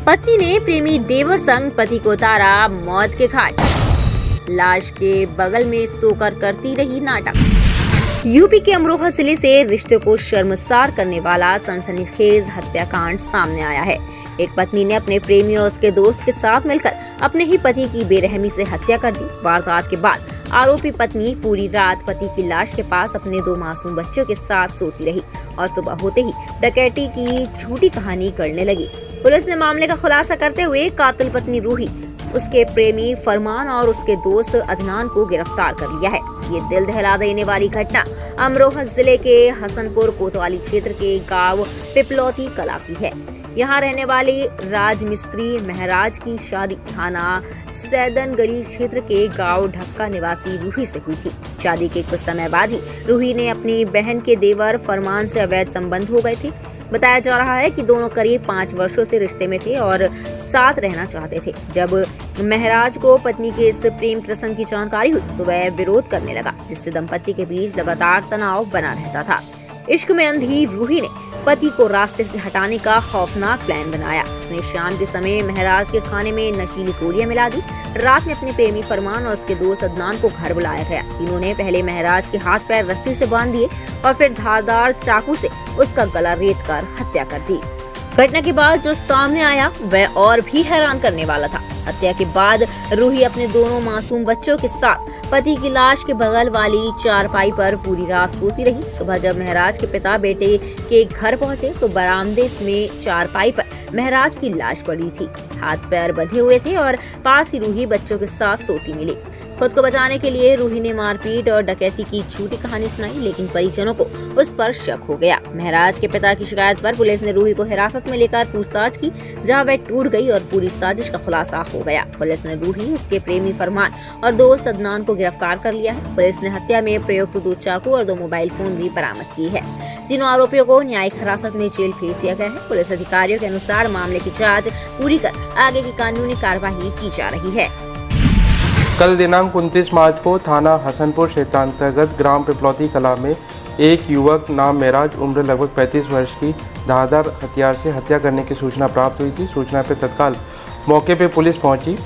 पत्नी ने प्रेमी देवर संग पति को उतारा मौत के घाट। लाश के बगल में सोकर करती रही नाटक। यूपी के अमरोहा जिले से रिश्ते को शर्मसार करने वाला सनसनीखेज हत्याकांड सामने आया है। एक पत्नी ने अपने प्रेमी और उसके दोस्त के साथ मिलकर अपने ही पति की बेरहमी से हत्या कर दी। वारदात के बाद आरोपी पत्नी पूरी रात पति की लाश के पास अपने 2 मासूम बच्चों के साथ सोती रही और सुबह होते ही डकैती की झूठी कहानी करने लगी। पुलिस ने मामले का खुलासा करते हुए कातिल पत्नी रूही, उसके प्रेमी फरमान और उसके दोस्त अदनान को गिरफ्तार कर लिया है। ये दिल दहला देने वाली घटना अमरोहा जिले के हसनपुर कोतवाली क्षेत्र के गांव पिपलौती कला की है। यहाँ रहने वाले राजमिस्त्री महराज की शादी थाना सैदनगरी क्षेत्र के गांव ढक्का निवासी रूही से हुई थी। शादी के कुछ समय बाद ही रूही ने अपनी बहन के देवर फरमान से अवैध संबंध हो गए थे। बताया जा रहा है कि दोनों करीब 5 वर्षों से रिश्ते में थे और साथ रहना चाहते थे। जब महराज को पत्नी के इस प्रेम प्रसंग की जानकारी हुई तो वह विरोध करने लगा, जिससे दंपति के बीच लगातार तनाव बना रहता था। इश्क में अंधी रूही ने पति को रास्ते से हटाने का खौफनाक प्लान बनाया। उसने शाम के समय महराज के खाने में नशीली गोलियां मिला दी। रात में अपने प्रेमी फरमान और उसके दोस्त अदनान को घर बुलाया गया। तीनों ने पहले महराज के हाथ पैर रस्सी से बांध दिए और फिर धारदार चाकू से उसका गला रेत कर हत्या कर दी। घटना के बाद जो सामने आया वह और भी हैरान करने वाला था। हत्या के बाद रूही अपने दोनों मासूम बच्चों के साथ पति की लाश के बगल वाली चारपाई पर पूरी रात सोती रही। सुबह जब महराज के पिता बेटे के घर पहुंचे तो बरामदे में चारपाई पर महराज की लाश पड़ी थी। हाथ पैर बंधे हुए थे और पास ही रूही बच्चों के साथ सोती मिली। खुद को बचाने के लिए रूही ने मारपीट और डकैती की झूठी कहानी सुनाई, लेकिन परिजनों को उस पर शक हो गया। महराज के पिता की शिकायत पर पुलिस ने रूही को हिरासत में लेकर पूछताछ की, जहां वह टूट गई और पूरी साजिश का खुलासा हो गया। पुलिस ने रूही, उसके प्रेमी फरमान और दोस्त अदनान को गिरफ्तार कर लिया है। पुलिस ने हत्या में प्रयुक्त 2 चाकू और 2 मोबाइल फोन भी बरामद किए हैं। तीनों आरोपियों को न्यायिक हिरासत में जेल भेज दिया गया है। पुलिस अधिकारियों के अनुसार मामले की जांच पूरी कर आगे की कानूनी कार्यवाही की जा रही है। कल दिनांक 29 मार्च को थाना हसनपुर क्षेत्रांतर्गत ग्राम पिपलौती कला में एक युवक नाम महराज उम्र लगभग 35 वर्ष की धारदार हथियार से हत्या करने की सूचना प्राप्त हुई थी। सूचना पर तत्काल मौके पर पुलिस पहुंची।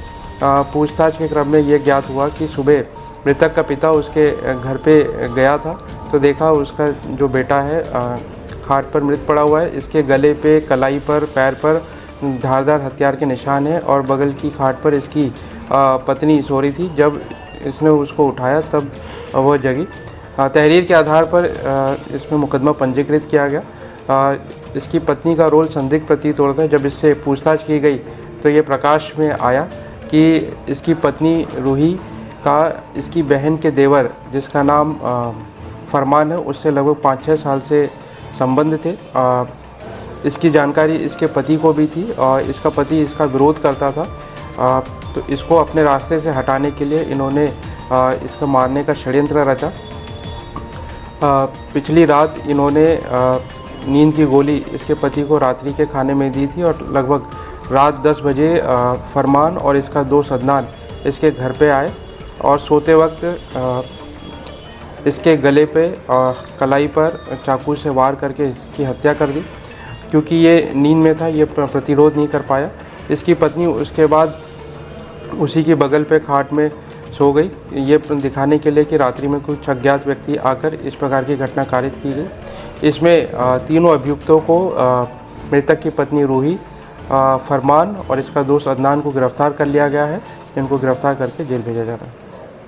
पूछताछ के क्रम में यह ज्ञात हुआ कि सुबह मृतक का पिता उसके घर पे गया था तो देखा उसका जो बेटा है खाट पर मृत पड़ा हुआ है। इसके गले पे, कलाई पर, पैर पर धारदार हथियार के निशान हैं और बगल की खाट पर इसकी पत्नी सो रही थी। जब इसने उसको उठाया तब वह जगी। तहरीर के आधार पर इसमें मुकदमा पंजीकृत किया गया। इसकी पत्नी का रोल संदिग्ध प्रतीत होता है। जब इससे पूछताछ की गई तो ये प्रकाश में आया कि इसकी पत्नी रूही का इसकी बहन के देवर, जिसका नाम फरमान है, उससे लगभग 5-6 साल से संबंध थे। इसकी जानकारी इसके पति को भी थी और इसका पति इसका विरोध करता था। तो इसको अपने रास्ते से हटाने के लिए इन्होंने इसका मारने का षड्यंत्र रचा। पिछली रात इन्होंने नींद की गोली इसके पति को रात्रि के खाने में दी थी और लगभग रात 10 बजे फरमान और इसका दोस्त अदनान इसके घर पे आए और सोते वक्त इसके गले पे कलाई पर चाकू से वार करके इसकी हत्या कर दी। क्योंकि ये नींद में था, ये प्रतिरोध नहीं कर पाया। इसकी पत्नी उसके बाद उसी की बगल पे खाट में सो गई, ये दिखाने के लिए कि रात्रि में कुछ अज्ञात व्यक्ति आकर इस प्रकार की घटना कारित की गई। इसमें तीनों अभियुक्तों को मृतक की पत्नी रूही, फरमान और इसका दोस्त अदनान को गिरफ्तार कर लिया गया है। इनको गिरफ्तार करके जेल भेजा जा रहा है।